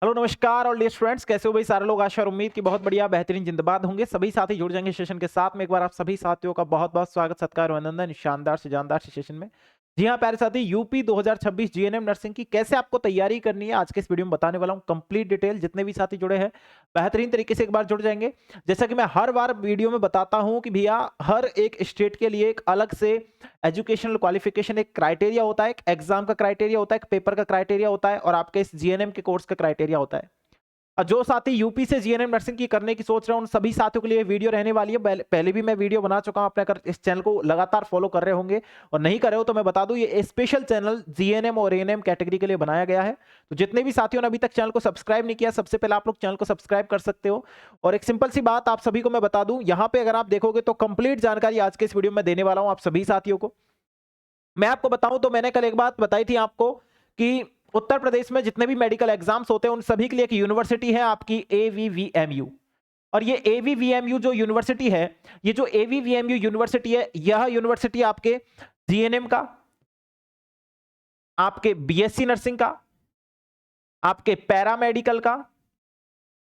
Hello नमस्कार और dear students, कैसे हो भाई सारे लोग। आशा और उम्मीद की बहुत बढ़िया बेहतरीन जिंदाबाद होंगे। सभी साथी जुड़ जाएंगे सेशन के साथ में। एक बार आप सभी साथियों का बहुत बहुत स्वागत सत्कार और अभिनंदन शानदार से जानदार से सेशन में। जी हाँ प्यारे साथी, यूपी 2026 जीएनएम नर्सिंग की कैसे आपको तैयारी करनी है आज के इस वीडियो में बताने वाला हूँ। कंप्लीट डिटेल जितने भी साथी जुड़े हैं बेहतरीन तरीके से एक बार जुड़ जाएंगे। जैसा कि मैं हर बार वीडियो में बताता हूँ कि भैया हर एक स्टेट के लिए एक अलग से एजुकेशनल क्वालिफिकेशन एक क्राइटेरिया होता है, एक एग्जाम का क्राइटेरिया होता है, एक पेपर का क्राइटेरिया होता है और आपके इस जीएनएम के कोर्स का क्राइटेरिया होता है। और जो साथी यूपी से जीएनएम नर्सिंग की करने की सोच रहे हैं उन सभी साथियों के लिए वीडियो रहने वाली है। पहले भी मैं वीडियो बना चुका हूं। आपने अगर इस चैनल को लगातार फॉलो कर रहे होंगे और नहीं कर रहे हो तो मैं बता दूं, ये स्पेशल चैनल जीएनएम और एएनएम कैटेगरी के लिए बनाया गया है। तो जितने भी साथियों ने अभी तक चैनल को सब्सक्राइब नहीं किया, सबसे पहले आप लोग चैनल को सब्सक्राइब कर सकते हो। और एक सिंपल सी बात आप सभी को मैं बता दूं, यहाँ पे अगर आप देखोगे तो कंप्लीट जानकारी आज के इस वीडियो में देने वाला हूं आप सभी साथियों को। मैं आपको बताऊं तो मैंने कल एक बात बताई थी आपको कि उत्तर प्रदेश में जितने भी मेडिकल एग्जाम्स होते हैं उन सभी के लिए एक यूनिवर्सिटी है आपकी एवीवीएमयू। और ये एवीवीएमयू जो यूनिवर्सिटी है, ये जो एवीवीएमयू यूनिवर्सिटी है, यह यूनिवर्सिटी आपके जीएनएम का, आपके बीएससी नर्सिंग का, आपके पैरामेडिकल का,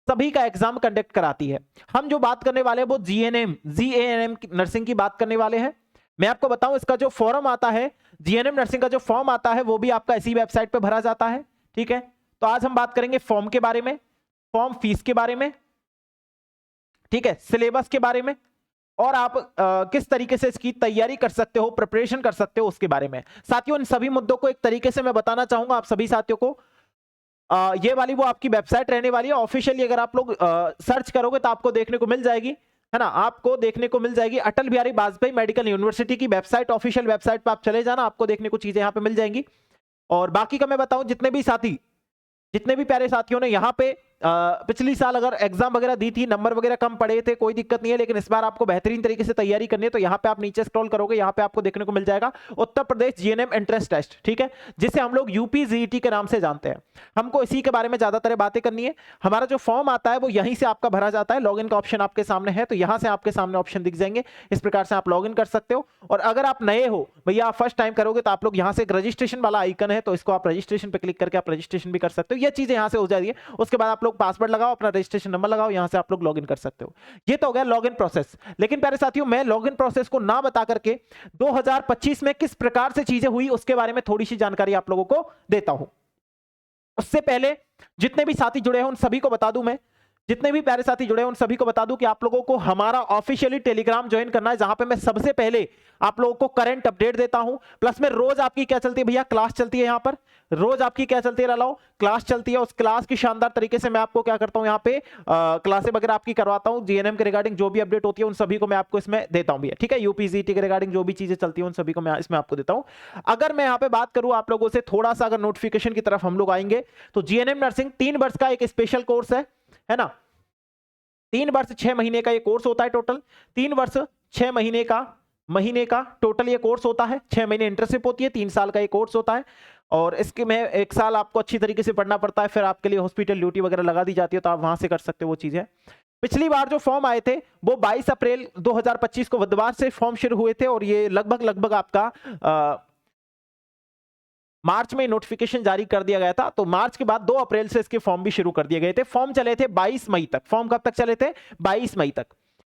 सभी का एग्जाम कंडक्ट कराती है। हम जो बात करने वाले हैं वो जीएनएम जीएएनएम नर्सिंग की बात करने वाले हैं। मैं आपको बताऊं, इसका जो फॉर्म आता है, जीएनएम नर्सिंग का जो फॉर्म आता है वो भी आपका इसी वेबसाइट पे भरा जाता है। ठीक है, तो आज हम बात करेंगे फॉर्म के बारे में, फॉर्म फीस के बारे में, ठीक है, सिलेबस के बारे में और आप किस तरीके से इसकी तैयारी कर सकते हो, प्रिपरेशन कर सकते हो उसके बारे में। साथियों, इन सभी मुद्दों को एक तरीके से मैं बताना चाहूंगा आप सभी साथियों को। ये वाली वो आपकी वेबसाइट रहने वाली है ऑफिशियली। अगर आप लोग सर्च करोगे तो आपको देखने को मिल जाएगी, है ना, आपको देखने को मिल जाएगी अटल बिहारी वाजपेयी मेडिकल यूनिवर्सिटी की वेबसाइट, ऑफिशियल वेबसाइट पे आप चले जाना, आपको देखने को चीजें यहाँ पे मिल जाएंगी। और बाकी का मैं बताऊं, जितने भी प्यारे साथियों ने यहाँ पे पिछली साल अगर एग्जाम वगैरह दी थी, नंबर वगैरह कम पड़े थे, कोई दिक्कत नहीं है, लेकिन इस बार आपको बेहतरीन तरीके से तैयारी करनी है तो यहाँ पे आप नीचे स्क्रॉल करोगे, यहाँ पे आपको देखने को मिल जाएगा Uttar Pradesh GNM entrance test, ठीक है, जिसे हम लोग यूपी जीईटी के नाम से जानते हैं। हमको इसी के बारे में ज्यादातर बातें करनी है। हमारा जो फॉर्म आता है वो यहीं से आपका भरा जाता है। लॉगिन का ऑप्शन आपके सामने है, तो यहाँ से आपके सामने ऑप्शन दिख जाएंगे, इस प्रकार से आप लॉगिन कर सकते हो। और अगर आप नए हो भैया, आप फर्स्ट टाइम करोगे तो आप लोग यहाँ से एक रजिस्ट्रेशन वाला आइकन है, तो इसको आप रजिस्ट्रेशन पे क्लिक करके आप रजिस्ट्रेशन भी कर सकते हो। ये चीजें यहाँ से हो जाती है। उसके बाद आप लोग पासवर्ड लगाओ, अपना रजिस्ट्रेशन नंबर लगाओ, यहां से आप लोग लॉगिन कर सकते हो। ये तो हो गया लॉगिन प्रोसेस। लेकिन प्यारे साथियों, मैं लॉगिन प्रोसेस को ना बता करके 2025 में किस प्रकार से चीजें हुई उसके बारे में थोड़ी सी जानकारी आप लोगों को देता हूं। उससे पहले जितने भी साथी जुड़े हैं उन सभी को बता दूं, मैं जितने भी प्यारे साथी जुड़े हैं उन सभी को बता दूं कि आप लोगों को हमारा ऑफिशियली टेलीग्राम ज्वाइन करना है, जहां पे मैं सबसे पहले आप लोगों को करंट अपडेट देता हूं। प्लस में रोज आपकी क्या चलती है भैया, क्लास चलती है। यहां पर रोज आपकी क्या चलती है लालाओ, क्लास चलती है। उस क्लास की शानदार तरीके से मैं आपको क्या करता हूं, यहाँ पे क्लासे वगैरह आपकी करवाता हूं। जीएनएम के रिगार्डिंग जो भी अपडेट होती है उन सभी को मैं आपको इसमें देता हूं भैया, ठीक है। यूपीजीटी के रिगार्डिंग जो भी चीजें चलती है उन सभी को मैं इसमें आपको देता हूं। अगर मैं यहाँ पे बात करूं आप लोगों से थोड़ा सा, अगर नोटिफिकेशन की तरफ हम लोग आएंगे तो जीएनएम नर्सिंग 3 वर्ष का एक स्पेशल कोर्स है ना। 3 वर्ष 6 महीने का ये कोर्स होता है टोटल। 3 वर्ष 6 महीने का टोटल ये कोर्स होता है। 6 महीने इंटर्नशिप होती है, 3 साल का ये कोर्स होता है। और इसके में 1 साल आपको अच्छी तरीके से पढ़ना पड़ता है, फिर आपके लिए हॉस्पिटल ड्यूटी वगैरह लगा दी जाती है, तो आप वहां से कर सकते हो वो चीजें। पिछली बार जो फॉर्म आए थे वो 22 अप्रैल 2025 को बुधवार से फॉर्म शुरू हुए थे और ये लगभग आपका मार्च में नोटिफिकेशन जारी कर दिया गया था। तो मार्च के बाद 2 अप्रैल से इसके फॉर्म भी शुरू कर दिए गए थे। फॉर्म चले थे 22 मई तक। फॉर्म कब तक चले थे, 22 मई तक।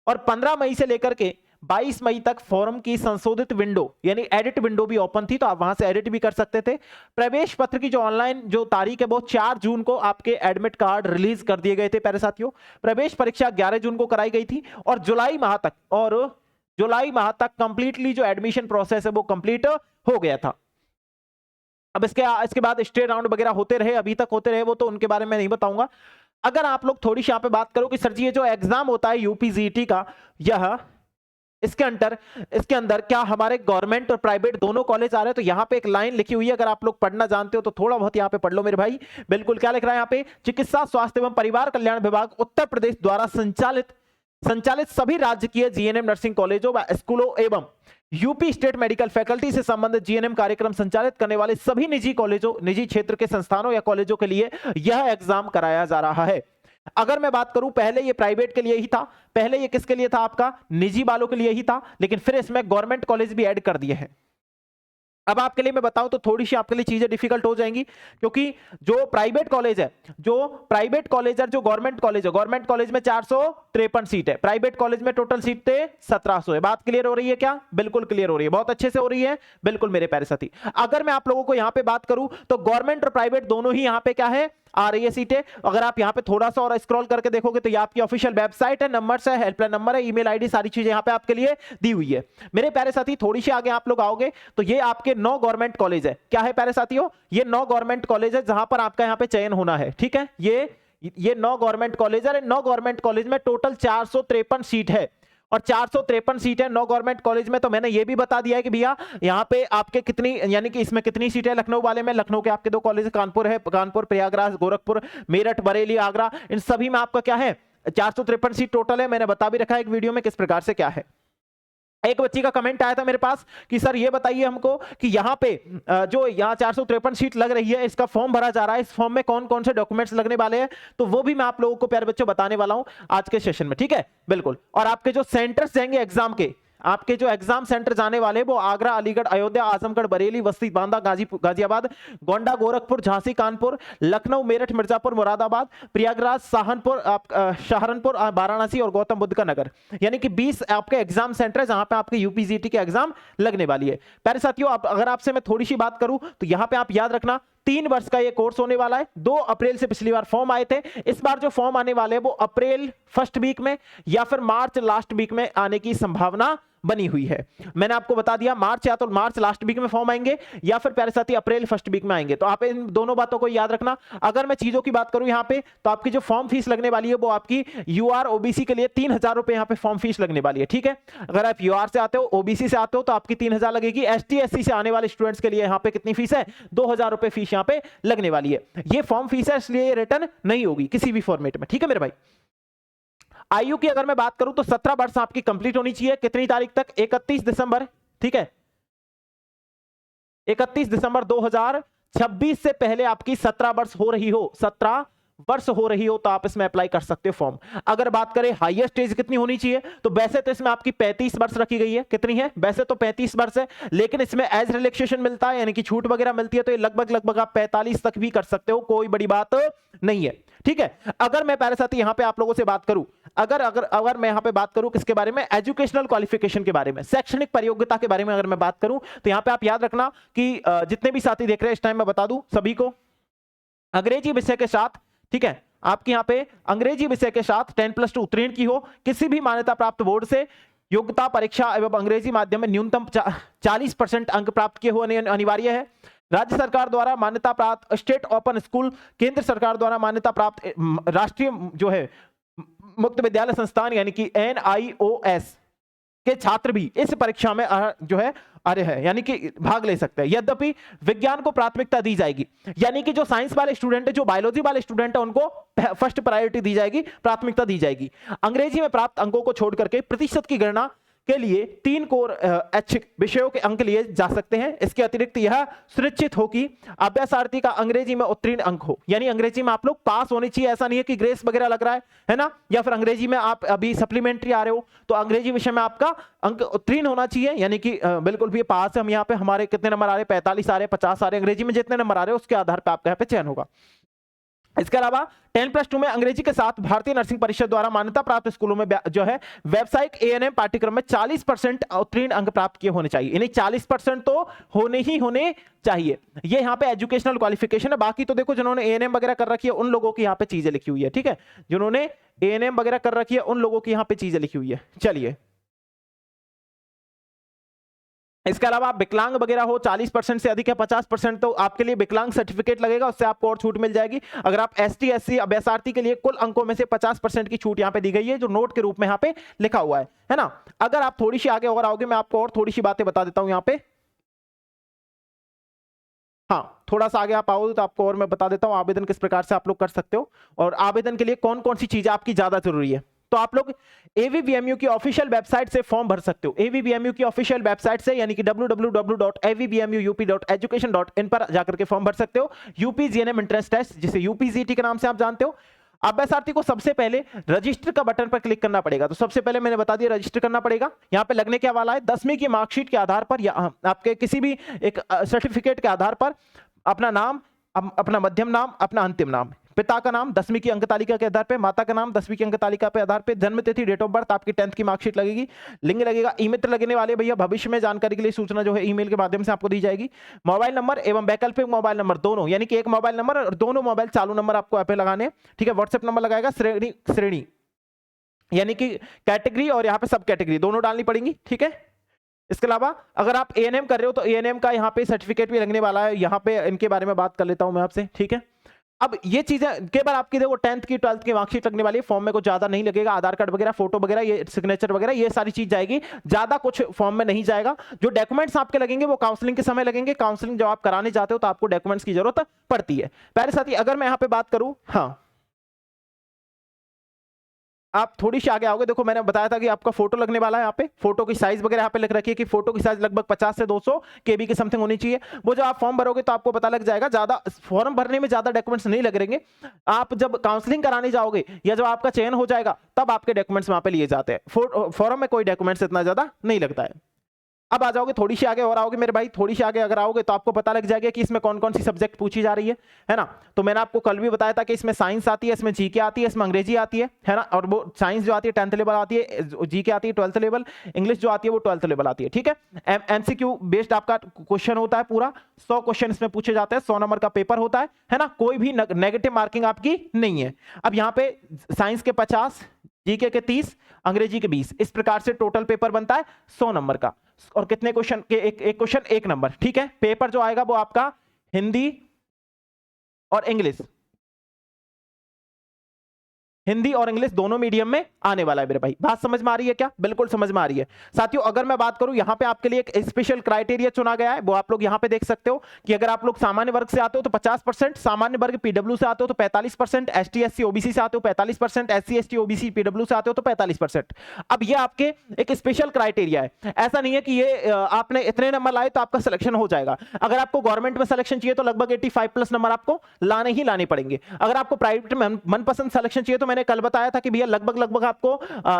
और 15 मई से लेकर के 22 मई तक फॉर्म की संशोधित विंडो यानी एडिट विंडो भी ओपन थी, तो आप वहां से एडिट भी कर सकते थे। प्रवेश पत्र की जो ऑनलाइन जो तारीख है वो 4 जून को आपके एडमिट कार्ड रिलीज कर दिए गए थे प्यारे साथियों। प्रवेश परीक्षा 11 जून को कराई गई थी और जुलाई माह तक कंप्लीटली जो एडमिशन प्रोसेस है वो कंप्लीट हो गया था। अब इसके बाद स्टेट राउंड वगैरह होते रहे, अभी तक होते रहे, वो तो उनके बारे में नहीं बताऊंगा। अगर आप लोग थोड़ी सी यहाँ पे बात करो कि सर जी ये जो एग्जाम होता है यूपी जीईटी का, यह इसके अंदर क्या हमारे गवर्नमेंट और प्राइवेट दोनों कॉलेज आ रहे हैं, तो यहाँ पे एक लाइन लिखी हुई है। अगर आप लोग पढ़ना जानते हो तो थोड़ा बहुत यहाँ पे पढ़ लो मेरे भाई। बिल्कुल, क्या लिख रहा है यहाँ पे, चिकित्सा स्वास्थ्य एवं परिवार कल्याण विभाग उत्तर प्रदेश द्वारा संचालित सभी राजकीय जीएनएम नर्सिंग कॉलेजों व स्कूलों एवं यूपी स्टेट मेडिकल फैकल्टी से संबंधित जीएनएम कार्यक्रम संचालित करने वाले सभी निजी क्षेत्र के संस्थानों या कॉलेजों के लिए यह एग्जाम कराया जा रहा है। अगर मैं बात करूं, पहले ये प्राइवेट के लिए ही था, पहले ये किसके लिए था, आपका निजी वालों के लिए ही था, लेकिन फिर इसमें गवर्नमेंट कॉलेज भी ऐड कर दिए हैं। अब आपके लिए मैं बताऊं तो थोड़ी सी आपके लिए चीजें डिफिकल्ट हो जाएंगी, क्योंकि जो प्राइवेट कॉलेज है, जो प्राइवेट कॉलेज है, जो गवर्नमेंट कॉलेज है, गवर्नमेंट कॉलेज में 453 सीट है, प्राइवेट कॉलेज में टोटल सीटें 1700 है। बात क्लियर हो रही है क्या? बिल्कुल क्लियर हो रही है, बहुत अच्छे से हो रही है, बिल्कुल मेरे प्यारे साथी। अगर मैं आप लोगों को यहां पे बात करूं तो गवर्नमेंट और प्राइवेट दोनों ही यहां पे क्या है, आ रही है सीटें। अगर आप यहां पे थोड़ा सा और स्क्रॉल करके देखोगे तो ये आपकी ऑफिशियल वेबसाइट है, नंबर है, हेल्पलाइन नंबर है, ईमेल आईडी, सारी चीजें यहां पे आपके लिए दी हुई है। मेरे प्यारे साथी थोड़ी सी आगे आप लोग आओगे तो ये आपके 9 गवर्नमेंट कॉलेज है। क्या है प्यारे साथियों? ये 9 गवर्नमेंट कॉलेज है जहां पर आपका यहां पे चयन होना है, ठीक है। ये 9 गवर्नमेंट कॉलेज है। 9 गवर्नमेंट कॉलेज में टोटल 453 सीट है, और 453 सीट है 9 गवर्नमेंट कॉलेज में। तो मैंने ये भी बता दिया है कि भैया यहाँ पे आपके कितनी, यानी कि इसमें कितनी सीटें लखनऊ वाले में। लखनऊ के आपके 2 कॉलेज, कानपुर है, कानपुर, प्रयागराज, गोरखपुर, मेरठ, बरेली, आगरा, इन सभी में आपका क्या है 453 सीट टोटल है। मैंने बता भी रखा है एक वीडियो में किस प्रकार से क्या है। एक बच्ची का कमेंट आया था मेरे पास कि सर ये बताइए हमको कि यहाँ पे जो यहाँ 453 सीट लग रही है, इसका फॉर्म भरा जा रहा है, इस फॉर्म में कौन कौन से डॉक्यूमेंट्स लगने वाले हैं। तो वो भी मैं आप लोगों को प्यारे बच्चों बताने वाला हूं आज के सेशन में, ठीक है, बिल्कुल। और आपके जो सेंटर्स जाएंगे एग्जाम के, आपके जो एग्जाम सेंटर जाने वाले वो आगरा, अलीगढ़, अयोध्या, आजमगढ़, बरेली, बस्ती, बांदा, गाजियाबाद, गोंडा, गोरखपुर, झांसी, कानपुर, लखनऊ, मेरठ, मिर्जापुर, मुरादाबाद, प्रयागराज, सहारनपुर, वाराणसी और गौतम बुद्ध का नगर, यानी कि 20 आपके एग्जाम सेंटर है जहां पे आपके यूपीजीटी के एग्जाम लगने वाली है। प्यारे साथियों, अगर आपसे मैं थोड़ी सी बात करूं तो यहां पे आप याद रखना 3 वर्ष का ये कोर्स होने वाला है। 2 अप्रैल से पिछली बार फॉर्म आए थे, इस बार जो फॉर्म आने वाले हैं वो अप्रैल फर्स्ट वीक में या फिर मार्च लास्ट वीक में आने की संभावना बनी हुई है। मैंने आपको बता दिया मार्च या तो मार्च लास्ट वीक में फॉर्म आएंगे या फिर प्यारे साथी अप्रैल फर्स्ट वीक में आएंगे। तो आप इन दोनों बातों को याद रखना। अगर मैं चीजों की बात करूं यहां पे तो आपकी जो फॉर्म फीस लगने वाली है वो आपकी यूआर ओबीसी के लिए 3000 रुपए यहां पे फॉर्म फीस लगने वाली है, ठीक है। अगर आप यूआर से आते हो, ओबीसी से आते हो तो आपकी 3000 लगेगी। एसटी एससी से आने वाले स्टूडेंट्स के लिए यहां पे कितनी फीस है? 2000 रुपए फीस यहां पे लगने वाली है। ये फॉर्म फीस है, इसलिए रिटर्न नहीं होगी किसी भी फॉर्मेट में, ठीक है मेरे भाई। आयु की अगर मैं बात करूं तो 17 वर्ष आपकी कंप्लीट होनी चाहिए। कितनी तारीख तक? 31 दिसंबर, ठीक है, 31 दिसंबर 2026 से पहले आपकी 17 वर्ष हो रही हो, 17 वर्ष हो रही हो तो आप इसमें अप्लाई कर सकते हो फॉर्म। अगर बात करें हाईएस्ट एज कितनी होनी चाहिए तो वैसे तो इसमें आपकी 35 वर्ष रखी गई है। कितनी है? वैसे तो 35 वर्ष है, लेकिन इसमें एज रिलैक्सेशन मिलता है, यानी कि छूट वगैरह मिलती है, तो ये लगभग आप 45 तक भी कर सकते हो, कोई बड़ी बात नहीं है, ठीक है। अगर मैं प्यारे साथी यहां पे आप लोगों से बात करूं, अगर मैं यहां पे बात करूं किसके बारे में? एजुकेशनल क्वालिफिकेशन के बारे में, शैक्षणिक योग्यता के बारे में अगर मैं बात करूं तो यहां पे आप याद रखना कि जितने भी साथी देख रहे हैं इस टाइम मैं बता दूं सभी को, अंग्रेजी विषय के साथ, ठीक है, आपके यहां पे अंग्रेजी विषय के साथ 10+2 उत्तीर्ण की हो, किसी भी मान्यता प्राप्त बोर्ड से योग्यता परीक्षा एवं अंग्रेजी माध्यम में न्यूनतम 40% अंक प्राप्त किए हुए अनिवार्य है। राज्य सरकार द्वारा मान्यता प्राप्त स्टेट ओपन स्कूल, केंद्र सरकार द्वारा मान्यता प्राप्त राष्ट्रीय जो है मुक्त विद्यालय संस्थान यानी कि NIOS के छात्र भी इस परीक्षा में जो है अरे है, यानी कि भाग ले सकते हैं। यद्यपि विज्ञान को प्राथमिकता दी जाएगी, यानी कि जो साइंस वाले स्टूडेंट है, जो बायोलॉजी वाले स्टूडेंट है, उनको फर्स्ट प्रायोरिटी दी जाएगी, प्राथमिकता दी जाएगी। अंग्रेजी में प्राप्त अंकों को छोड़ करके प्रतिशत की गणना के लिए 3 कोर H विषयों के अंक लिए जा सकते हैं। इसके अतिरिक्त यह सुनिश्चित हो कि अभ्यासार्थी का अंग्रेजी में उत्तीर्ण अंक हो, यानी अंग्रेजी में आप लोग पास होने चाहिए। ऐसा नहीं है कि ग्रेस वगैरह लग रहा है ना, या फिर अंग्रेजी में आप अभी सप्लीमेंट्री आ रहे हो तो अंग्रेजी विषय में आपका अंक उत्तीर्ण होना चाहिए, यानी कि बिल्कुल भी पास है। हम यहाँ पे हमारे कितने नंबर आ रहे हैं? 45 आ रहे हैं, 50 आ रहे हैं, अंग्रेजी में जितने नंबर आ रहे हैं उसके आधार पर आपका यहाँ पे चयन होगा। इसके अलावा 10+2 में अंग्रेजी के साथ भारतीय नर्सिंग परिषद द्वारा मान्यता प्राप्त स्कूलों में जो है व्यावसायिक ANM पाठ्यक्रम में 40% उत्तीर्ण अंक प्राप्त किए होने चाहिए, यानी 40% तो होने चाहिए। ये यहाँ पे एजुकेशनल क्वालिफिकेशन है। बाकी तो देखो जिन्होंने ANM वगैरह कर रखी है उन लोगों की यहाँ पे चीजें लिखी हुई है, ठीक है, जिन्होंने ANM वगैरह कर रखी है उन लोगों की यहाँ पे चीजें लिखी हुई है। चलिए, इसके अलावा आप विकलांग वगैरह हो, 40% से अधिक है, 50%, तो आपके लिए विकलांग सर्टिफिकेट लगेगा, उससे आपको और छूट मिल जाएगी। अगर आप ST SC अभ्यासार्थी के लिए कुल अंकों में से 50% की छूट यहां पे दी गई है, जो नोट के रूप में यहां पे लिखा हुआ है ना। अगर आप थोड़ी सी आगे और आओगे मैं आपको और थोड़ी सी बातें बता देता हूं यहां पे। हाँ, थोड़ा सा आगे आप आओगे तो आपको और मैं बता देता हूं आवेदन किस प्रकार से आप लोग कर सकते हो और आवेदन के लिए कौन कौन सी चीजें आपकी ज्यादा जरूरी है। तो आप लोग AVBMU की ऑफिशियल वेबसाइट से फॉर्म भर सकते हो। AVBMU की ऑफिशियल वेबसाइट से, यानी कि www.avbmuup.education.in पर जाकर के फॉर्म भर सकते हो। यूपी GNM एंट्रेंस टेस्ट, जिसे UPGT के नाम से आप जानते हो, अभ्यासार्थी को सबसे पहले रजिस्टर का बटन पर क्लिक करना पड़ेगा। तो सबसे पहले मैंने बता दिया रजिस्टर करना पड़ेगा। यहां पे लगने क्या वाला है, 10वीं की मार्कशीट के आधार पर या आपके किसी भी एक सर्टिफिकेट के आधार पर अपना नाम, अपना मध्यम नाम, अपना अंतिम नाम, पिता का नाम 10वीं की अंक तालिका के आधार पे, माता का नाम 10वीं की अंक तालिका पे आधार पे, जन्म तिथि, डेट ऑफ बर्थ, आपकी 10th की मार्कशीट लगेगी, लिंग लगेगा, ई-मित्र लगने वाले भैया भविष्य में जानकारी के लिए सूचना जो है ईमेल के माध्यम से आपको दी जाएगी। मोबाइल नंबर एवं वैकल्पिक मोबाइल नंबर दोनों, यानी कि एक मोबाइल नंबर और दोनों मोबाइल चालू नंबर आपको यहाँ पे लगाने हैं, ठीक है। व्हाट्सएप नंबर लगाएगा, श्रेणी यानी कि कैटेगरी और यहाँ पे सब कैटेगरी दोनों डालनी पड़ेंगी, ठीक है। इसके अलावा अगर आप एएनएम कर रहे हो तो एएनएम का यहाँ पे सर्टिफिकेट भी लगने वाला है, यहाँ पे इनके बारे में बात कर लेता हूं मैं आपसे, ठीक है। अब ये चीजें केवल आपकी देखो 10th की 12th की मार्कशीट लगने वाली है, फॉर्म में कुछ ज्यादा नहीं लगेगा, आधार कार्ड वगैरह, फोटो वगैरह, ये सिग्नेचर वगैरह, ये सारी चीज जाएगी, ज्यादा कुछ फॉर्म में नहीं जाएगा। जो डॉक्यूमेंट्स आपके लगेंगे वो काउंसलिंग के समय लगेंगे। काउंसलिंग जब आप कराने जाते हो तो आपको डॉक्यूमेंट्स की जरूरत पड़ती है। प्यारे साथी अगर मैं यहाँ पे बात करूं, हाँ आप थोड़ी सी आगे आओगे, देखो मैंने बताया था कि आपका फोटो लगने वाला है, यहाँ पे फोटो की साइज वगैरह यहाँ पे लिख रखी है कि फोटो की साइज लगभग 50 से 200 केबी के समथिंग होनी चाहिए। वो जब आप फॉर्म भरोगे तो आपको पता लग जाएगा, ज्यादा फॉर्म भरने में ज्यादा डॉक्यूमेंट्स नहीं लग रहेंगे। आप जब काउंसलिंग कराने जाओगे या जब आपका चयन हो जाएगा तब आपके डॉक्यूमेंट्स वहां पे लिए जाते हैं। फॉर्म में कोई डॉक्यूमेंट्स इतना ज्यादा नहीं लगता है। अब आ जाओगे थोड़ी सी आगे और आओगे मेरे भाई, थोड़ी सी आगे अगर आओगे तो आपको पता लग जाएगा कि इसमें कौन कौन सी सब्जेक्ट पूछी जा रही है ना। तो मैंने आपको कल भी बताया था कि इसमें साइंस आती है, इसमें जीके आती है, इसमें अंग्रेजी आती है ना। और वो साइंस जो आती है 10th लेवल आती है, जीके आती है 12th लेवल, इंग्लिश जो आती है वो 12th लेवल आती है, ठीक है। एमसीक्यू बेस्ड आपका क्वेश्चन होता है, पूरा 100 क्वेश्चन इसमें पूछे जाते हैं, 100 नंबर का पेपर होता है ना। कोई भी नेगेटिव मार्किंग आपकी नहीं है। अब यहाँ पे साइंस के 50, जीके के 30, अंग्रेजी के 20, इस प्रकार से टोटल पेपर बनता है 100 नंबर का। और कितने क्वेश्चन के, एक क्वेश्चन 1 नंबर, ठीक है। पेपर जो आएगा वो आपका हिंदी और इंग्लिश, हिंदी और इंग्लिश दोनों मीडियम में आने वाला है मेरे भाई। बात समझ में आ रही है क्या? बिल्कुल समझ में आ रही है साथियों। अगर मैं बात करूं यहाँ पे आपके लिए एक स्पेशल क्राइटेरिया चुना गया है, वो आप लोग यहाँ पे देख सकते हो कि अगर आप लोग सामान्य वर्ग से आते हो तो 50%, सामान्य वर्ग पीडब्ल्यू से आते हो तो 45%, एसटी एससी ओबीसी से आते हो 45%, एससी एसटी ओबीसी पीडब्ल्यू से आते हो तो 45%। अब ये आपके एक स्पेशल क्राइटेरिया है, ऐसा नहीं है कि ये आपने इतने नंबर लाए तो आपका सिलेक्शन हो जाएगा। अगर आपको गवर्नमेंट में सिलेक्शन चाहिए तो लगभग 85+ नंबर आपको लाने ही लाने पड़ेंगे। अगर आपको प्राइवेट में मनपसंद सिलेक्शन चाहिए तो मैंने कल बताया था कि भैया लगभग आपको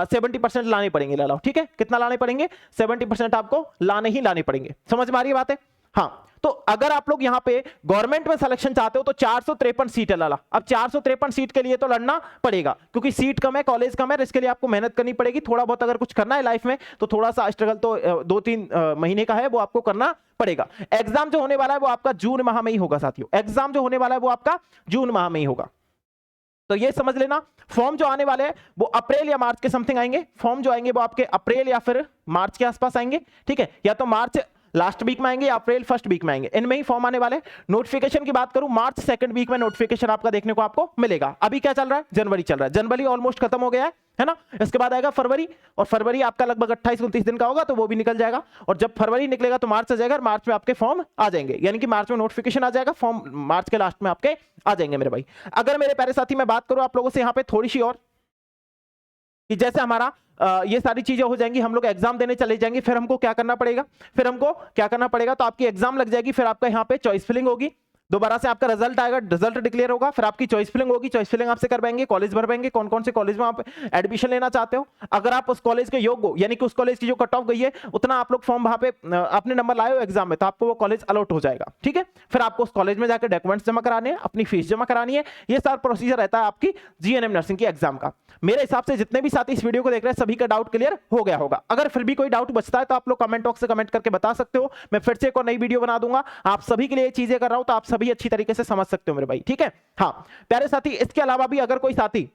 70% लाने पड़ेंगे। ला लो, ठीक है। कितना लाने पड़ेंगे? 70% आपको लाने ही लाने पड़ेंगे। समझ में आ रही है बात है? हाँ, तो अगर आप लोग यहाँ पे गवर्नमेंट में सिलेक्शन चाहते हो तो 453 सीट है लाला। अब 453 सीट के लिए तो लड़ना पड़ेगा, क्योंकि सीट कम है, कॉलेज कम है, इसके लिए आपको मेहनत करनी पड़ेगी। थोड़ा बहुत अगर कुछ करना है लाइफ में तो थोड़ा सा स्ट्रगल तो 2-3 महीने का है, वो आपको करना पड़ेगा। एग्जाम जो होने वाला है वो आपका जून माह में ही होगा साथियों। एग्जाम जो होने वाला है वो आपका जून माह में ही होगा, तो ये समझ लेना। फॉर्म जो आने वाले हैं वो अप्रैल या मार्च के समथिंग आएंगे। फॉर्म जो आएंगे वो आपके अप्रैल या फिर मार्च के आसपास आएंगे, ठीक है। या तो मार्च लास्ट वीक में आएंगे या अप्रैल फर्स्ट वीक में आएंगे, इनमें ही फॉर्म आने वाले। नोटिफिकेशन की बात करूं, मार्च 2nd वीक में नोटिफिकेशन आपका देखने को आपको मिलेगा। अभी क्या चल रहा है? जनवरी चल रहा है। जनवरी ऑलमोस्ट खत्म हो गया है ना। इसके बाद आएगा फरवरी, और फरवरी आपका लगभग 28-29 दिन का होगा, तो वो भी निकल जाएगा। और जब फरवरी निकलेगा तो मार्च आ जाएगा, और मार्च में आपके फॉर्म आ जाएंगे, यानी कि मार्च में नोटिफिकेशन आ जाएगा, फॉर्म मार्च के लास्ट में आपके आ जाएंगे मेरे भाई। अगर मेरे प्यारे साथी मैं बात करूं आप लोगों से यहाँ पे थोड़ी सी और, कि जैसे हमारा ये सारी चीजें हो जाएंगी, हम लोग एग्जाम देने चले जाएंगे, फिर हमको क्या करना पड़ेगा? तो आपकी एग्जाम लग जाएगी, फिर आपका यहाँ पे चॉइस फिलिंग होगी, दोबारा से आपका रिजल्ट आएगा, रिजल्ट डिक्लेयर होगा, फिर आपकी चॉइस फिलिंग होगी, चॉइस फिलिंग आपसे करवाएंगे, कॉलेज भरवाएंगे, कौन कौन से कॉलेज में आप एडमिशन लेना चाहते हो। अगर आप उस कॉलेज के योग्य हो, यानी कि उस कॉलेज की जो कट ऑफ गई है उतना आप लोग फॉर्म वहां पे अपने नंबर लाए हो एग्जाम में, तो आपको वो कॉलेज अलॉट हो जाएगा, ठीक है। फिर आपको उस कॉलेज में जाकर डॉक्यूमेंट्स जमा कराने हैं, अपनी फीस जमा करानी है। ये सारा प्रोसीजर रहता है आपकी जीएनएम नर्सिंग की एग्जाम का। मेरे हिसाब से जितने भी साथी इस वीडियो को देख रहे हैं सभी का डाउट क्लियर हो गया होगा। अगर फिर भी कोई डाउट बचता है तो आप लोग कमेंट बॉक्स से कमेंट करके बता सकते हो, मैं फिर से एक और नई वीडियो बना दूंगा। आप सभी के लिए चीजें कर रहा हूं तो आप सभी अच्छी तरीके से समझ सकते हो मेरे भाई, ठीक है। हाँ प्यारे साथी, इसके अलावा भी अगर कोई साथी,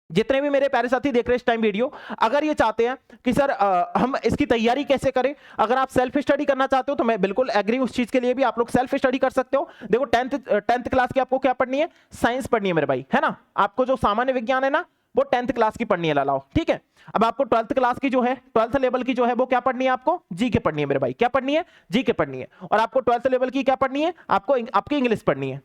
जितने भी मेरे प्यारे साथी देख रहे हैं इस टाइम वीडियो, अगर ये चाहते हैं कि सर हम इसकी तैयारी कैसे करें, अगर आप सेल्फ स्टडी करना चाहते हो तो मैं बिल्कुल एग्री उस चीज के लिए भी आप लोग सेल्फ स्टडी कर सकते हो। देखो 10th क्लास की आपको क्या पढ़नी है? साइंस पढ़नी है मेरे भाई, है ना। आपको जो सामान्य विज्ञान है ना वो 10th क्लास की पढ़नी है लालाओ, ठीक है। अब आपको 12th क्लास की जो है, 12th लेवल की जो है वो क्या पढ़नी है? आपको जीके पढ़नी है मेरे भाई। क्या पढ़नी है? जीके पढ़नी है। और आपको 12th लेवल की क्या पढ़नी है? आपको आपकी इंग्लिश पढ़नी है,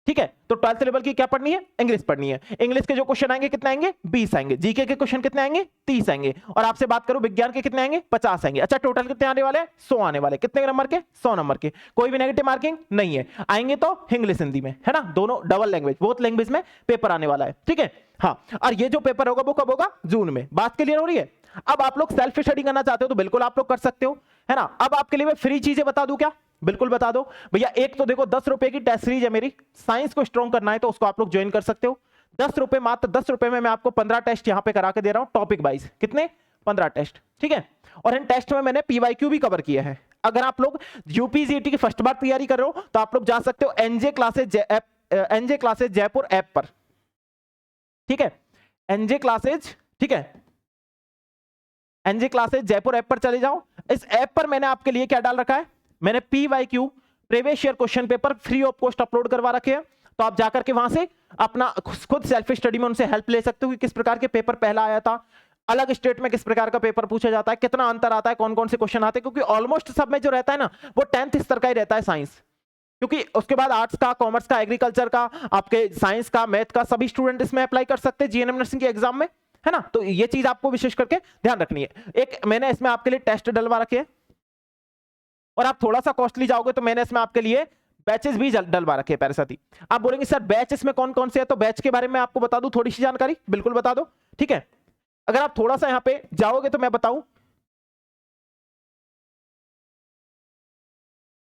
ठीक है, तो 12th लेवल की क्या पढ़नी है? इंग्लिश पढ़नी है। इंग्लिश के जो क्वेश्चन आएंगे कितने आएंगे? 20 आएंगे। जीके के क्वेश्चन कितने आएंगे? 30 आएंगे। और आपसे बात करूं विज्ञान के कितने आएंगे? 50 आएंगे। अच्छा, टोटल कितने आने वाले हैं? 100 आने वाले। कितने नंबर के? 100 नंबर के। कोई भी नेगेटिव मार्किंग नहीं है। आएंगे तो इंग्लिश हिंदी में, है ना, दोनों डबल लैंग्वेज, बोथ लैंग्वेज में पेपर आने वाला है। ठीक है, हाँ, और ये जो पेपर होगा वो कब होगा? जून में। बात क्लियर हो रही है? अब आप लोग सेल्फ स्टडी करना चाहते हो तो बिल्कुल आप लोग कर सकते हो, है ना। अब आपके लिए मैं फ्री चीजें बता दूं क्या? बिल्कुल बता दो भैया। एक तो देखो 10 रुपए की टेस्ट सीरीज है मेरी, साइंस को स्ट्रॉन्ग करना है तो उसको आप लोग ज्वाइन कर सकते हो। 10 रुपए, मात्र 10 रुपए में मैं आपको 15 टेस्ट यहां पे करा के दे रहा हूं टॉपिक वाइज। कितने? 15 टेस्ट। ठीक है, और इन टेस्ट में मैंने पीवाईक्यू भी कवर किया है। अगर आप लोग यूपीजीटी की फर्स्ट बार तैयारी कर रहे हो तो आप लोग जा सकते हो एनजे क्लासेज जयपुर ऐप पर। ठीक है, एनजे क्लासेज, ठीक है, एनजे क्लासेज जयपुर ऐप पर चले जाओ। इस ऐप पर मैंने आपके लिए क्या डाल रखा है? मैंने PYQ previous year question paper free of cost upload करवा रखे हैं। तो आप जाकर के वहां से अपना खुद सेल्फ स्टडी में उनसे हेल्प ले सकते हो कि किस प्रकार के पेपर पहला आया था, अलग स्टेट में किस प्रकार का पेपर पूछा जाता है, कितना अंतर आता है, कौन कौन से क्वेश्चन आते हैं, क्योंकि ऑलमोस्ट सब में जो रहता है ना वो 10th स्तर का ही रहता है साइंस। क्योंकि उसके बाद आर्ट्स का, कॉमर्स का, एग्रीकल्चर का, आपके साइंस का, मैथ का, सभी स्टूडेंट इसमें अप्लाई कर सकते हैं जीएनएम नर्सिंग के एग्जाम में, है ना। तो ये चीज आपको विशेष करके ध्यान रखनी है। एक मैंने इसमें आपके लिए टेस्ट डलवा रखे हैं, और आप थोड़ा सा कॉस्टली जाओगे तो मैंने इसमें आपके लिए बैचेस भी डलवा रखे हैं। पैरासाथी, आप बोलेंगे सर बैच इसमें कौन कौन से है, तो बैच के बारे में आपको बता दूं थोड़ी सी जानकारी, बिल्कुल बता दो। ठीक है, अगर आप थोड़ा सा यहां पे जाओगे तो मैं बताऊं,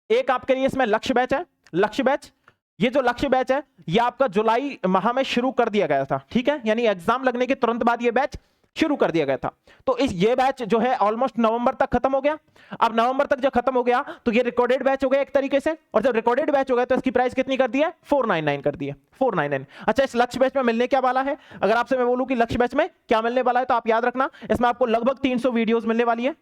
एक आपके लिए इसमें लक्ष्य बैच है। लक्ष्य बैच, ये जो लक्ष्य बैच है ये आपका जुलाई माह में शुरू कर दिया गया था। ठीक है, यानी एग्जाम लगने के तुरंत बाद ये बैच शुरू कर दिया गया था। तो ये बैच जो है ऑलमोस्ट नवंबर तक खत्म हो गया। अब नवंबर तक जब खत्म हो गया तो ये रिकॉर्डेड बैच हो गया एक तरीके से, और जब रिकॉर्डेड बैच हो गया तो इसकी प्राइस कितनी कर दी है? 499 कर दी है, 499। अच्छा, इस लक्ष्य बैच में मिलने क्या वाला है? अगर आपसे मैं बोलूं कि लक्ष्य बैच में क्या मिलने वाला है तो आप याद रखना, इसमें आपको लगभग 300 वीडियोज मिलने वाली है।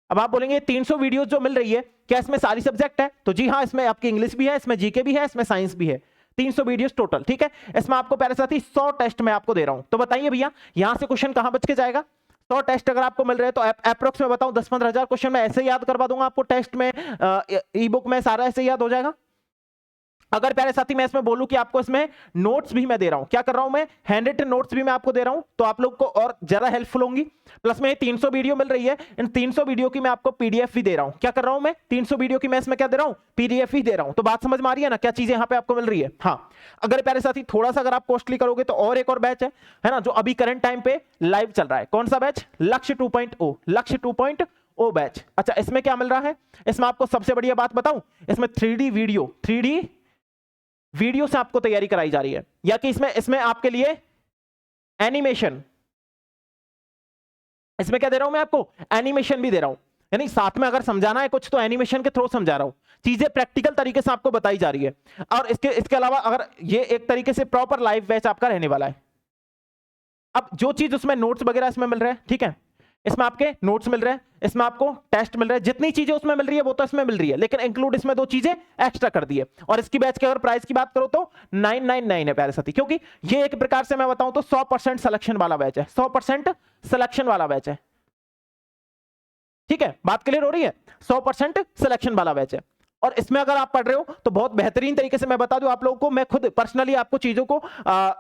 अब आप बोलेंगे 300 वीडियोस जो मिल रही है क्या इसमें सारी सब्जेक्ट है? तो जी हाँ, इसमें आपकी इंग्लिश भी है, इसमें जीके भी है, इसमें साइंस भी है। 300 वीडियोस टोटल। ठीक है, इसमें आपको पहले साथ ही 100 टेस्ट में आपको दे रहा हूं। तो बताइए भैया यहां से क्वेश्चन कहां बच के जाएगा? 100 टेस्ट अगर आपको मिल रहे हैं तो अप्रोक्स में बताऊं 10-15 हजार क्वेश्चन मैं ऐसे याद करवा दूंगा आपको। टेस्ट में, ई बुक में सारा ऐसे याद हो जाएगा। अगर प्यारे साथी मैं इसमें बोलूं कि आपको इसमें नोट्स भी मैं दे रहा हूं, क्या कर रहा हूं मैं? हैंड रिटन नोट्स भी मैं आपको दे रहा हूं, तो आप लोग को और ज्यादा हेल्पफुल होंगी। प्लस में 300 वीडियो मिल रही है, इन 300 वीडियो की मैं आपको पीडीएफ भी दे रहा हूं। क्या कर रहा हूं मैं? 300 वीडियो की मैं इसमें क्या दे रहा हूं? पीडीएफ ही दे रहा हूं। तो बात समझ में आ रही है ना, क्या चीजें यहां पे आपको मिल रही है? हाँ, अगर प्यारे साथी थोड़ा सा अगर आप कॉस्टली करोगे तो और एक और बैच है ना, जो अभी करंट टाइम पे लाइव चल रहा है। कौन सा बैच? लक्ष्य 2.0, लक्ष्य 2.0 बैच। अच्छा, इसमें क्या मिल रहा है? इसमें आपको सबसे बढ़िया बात बताऊं, इसमें 3D वीडियो से आपको तैयारी कराई जा रही है, या कि इसमें आपके लिए एनिमेशन, इसमें क्या दे रहा हूं मैं आपको? एनिमेशन भी दे रहा हूं। यानी साथ में अगर समझाना है कुछ तो एनिमेशन के थ्रू समझा रहा हूं, चीजें प्रैक्टिकल तरीके से आपको बताई जा रही है। और इसके अलावा अगर ये एक तरीके से प्रॉपर लाइव बैच आपका रहने वाला है। अब जो चीज उसमें नोट्स वगैरह इसमें मिल रहे हैं, ठीक है, इसमें आपके नोट्स मिल रहे हैं, इसमें आपको टेस्ट मिल रहे हैं, जितनी चीजें उसमें मिल रही है वो तो इसमें मिल रही है, लेकिन इंक्लूड इसमें 2 चीजें एक्स्ट्रा कर दी है। और इसकी बैच की अगर प्राइस की बात करो तो 999 है प्यारे साथी, क्योंकि ये एक प्रकार से मैं बताऊं तो 100% सिलेक्शन वाला बैच है, 100% सिलेक्शन वाला बैच है। ठीक है, बात क्लियर हो रही है? 100% सिलेक्शन वाला बैच है। और इसमें अगर आप पढ़ रहे हो तो बहुत बेहतरीन तरीके से मैं बता दूं आप लोगों को, मैं खुद पर्सनली आपको चीजों को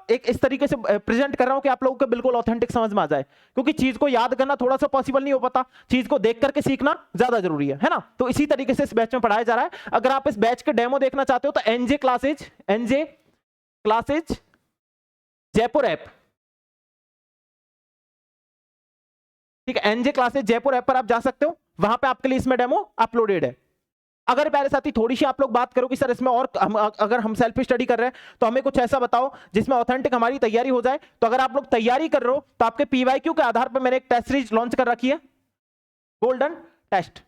एक इस तरीके से प्रेजेंट कर रहा हूं कि आप लोगों को बिल्कुल ऑथेंटिक समझ में आ जाए, क्योंकि चीज को याद करना थोड़ा सा पॉसिबल नहीं हो पाता, चीज को देख करके सीखना ज्यादा जरूरी है ना। तो इसी तरीके से इस बैच में पढ़ाया जा रहा है। अगर आप इस बैच के डेमो देखना चाहते हो तो एनजे क्लासेज जयपुर ऐप, ठीक है, एनजे क्लासेज जयपुर ऐप पर आप जा सकते हो, वहां पे आपके लिए इसमें डेमो अपलोडेड है। अगर प्यारे साथी थोड़ी सी आप लोग बात करो कि सर इसमें और अगर हम सेल्फ स्टडी कर रहे हैं तो हमें कुछ ऐसा बताओ जिसमें ऑथेंटिक हमारी तैयारी हो जाए, तो अगर आप लोग तैयारी कर रहे हो तो आपके पीवाईक्यू के आधार पर मैंने एक टेस्ट सीरीज लॉन्च कर रखी है, गोल्डन टेस्ट।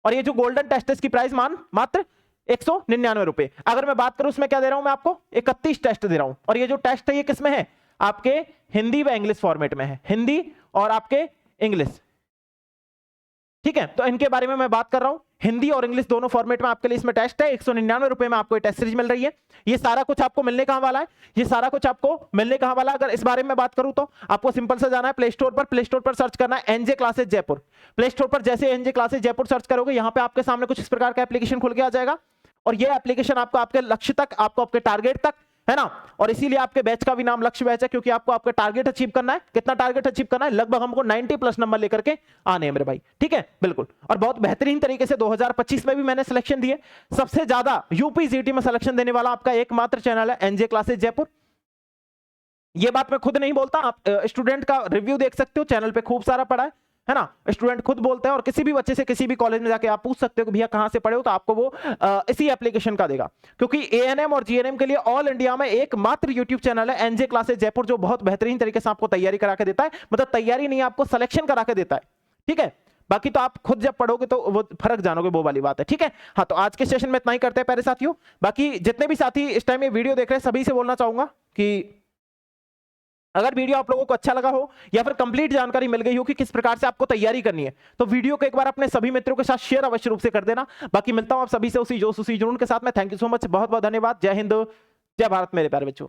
और ये जो गोल्डन टेस्ट है इसकी प्राइस मात्र 199 रुपए। अगर मैं बात करूं इसमें क्या दे रहा हूं मैं आपको? 31 टेस्ट दे रहा हूं। और ये जो टेस्ट है ये किस में है? आपके हिंदी व इंग्लिश फॉर्मेट में है, हिंदी और आपके इंग्लिश। ठीक है, तो इनके बारे में मैं बात कर रहा हूं, हिंदी और इंग्लिश दोनों फॉर्मेट में आपके लिए इसमें टेस्ट है। 199 रुपए में आपको टेस्ट सीरीज मिल रही है। ये सारा कुछ आपको मिलने कहां वाला है? ये सारा कुछ आपको मिलने कहां वाला है? अगर इस बारे में बात करूं तो आपको सिंपल से जाना है प्ले स्टोर पर, प्ले स्टोर पर सर्च करना है NJ classes Jaipur. Play store पर जैसे एनजे क्लासेज जयपुर सर्च करोगे, यहां पे आपके सामने कुछ इस प्रकार का एप्लीकेशन खुल के आ जाएगा। और ये एप्लीकेशन आपको आपके लक्ष्य तक, आपको आपके टारगेट तक, है ना। और इसीलिए आपके बैच का भी नाम लक्ष्य बैच है, क्योंकि आपको आपका टारगेट अचीव करना है। कितना टारगेट अचीव करना है? लगभग हमको 90+ नंबर लेकर के आने हैं मेरे भाई, ठीक है, बिल्कुल। और बहुत बेहतरीन तरीके से 2025 में भी मैंने सिलेक्शन दिए। सबसे ज्यादा यूपी जीटी में सिलेक्शन देने वाला आपका एकमात्र चैनल है एनजे क्लासेस जयपुर। ये बात मैं खुद नहीं बोलता, आप स्टूडेंट का रिव्यू देख सकते हो, चैनल पे खूब सारा पढ़ा है ना, स्टूडेंट खुद बोलते हैं। और किसी भी बच्चे से किसी भी कॉलेज में जाके आप पूछ सकते हो कि भैया कहां से पढ़े हो, तो आपको वो इसी एप्लीकेशन का देगा। क्योंकि एएनएम और जीएनएम के लिए ऑल इंडिया में एकमात्र यूट्यूब चैनल है एनजे क्लासेस जयपुर, जो बहुत बेहतरीन तरीके से आपको तैयारी करा के देता है। मतलब तैयारी नहीं, आपको सिलेक्शन करा के देता है, ठीक है। बाकी तो आप खुद जब पढ़ोगे तो वो फर्क जानोगे, वो वाली बात है, ठीक है। हाँ, तो आज के सेशन में इतना ही करते हैं प्यारे साथियों। बाकी जितने भी साथी इस टाइम ये वीडियो देख रहे हैं, सभी से बोलना चाहूंगा कि अगर वीडियो आप लोगों को अच्छा लगा हो या फिर कंप्लीट जानकारी मिल गई हो कि किस प्रकार से आपको तैयारी करनी है, तो वीडियो को एक बार अपने सभी मित्रों के साथ शेयर अवश्य रूप से कर देना। बाकी मिलता हूं आप सभी से उसी जोश उसी जुनून के साथ में। थैंक यू सो मच, बहुत बहुत धन्यवाद। जय हिंद, जय भारत मेरे प्यारे बच्चों।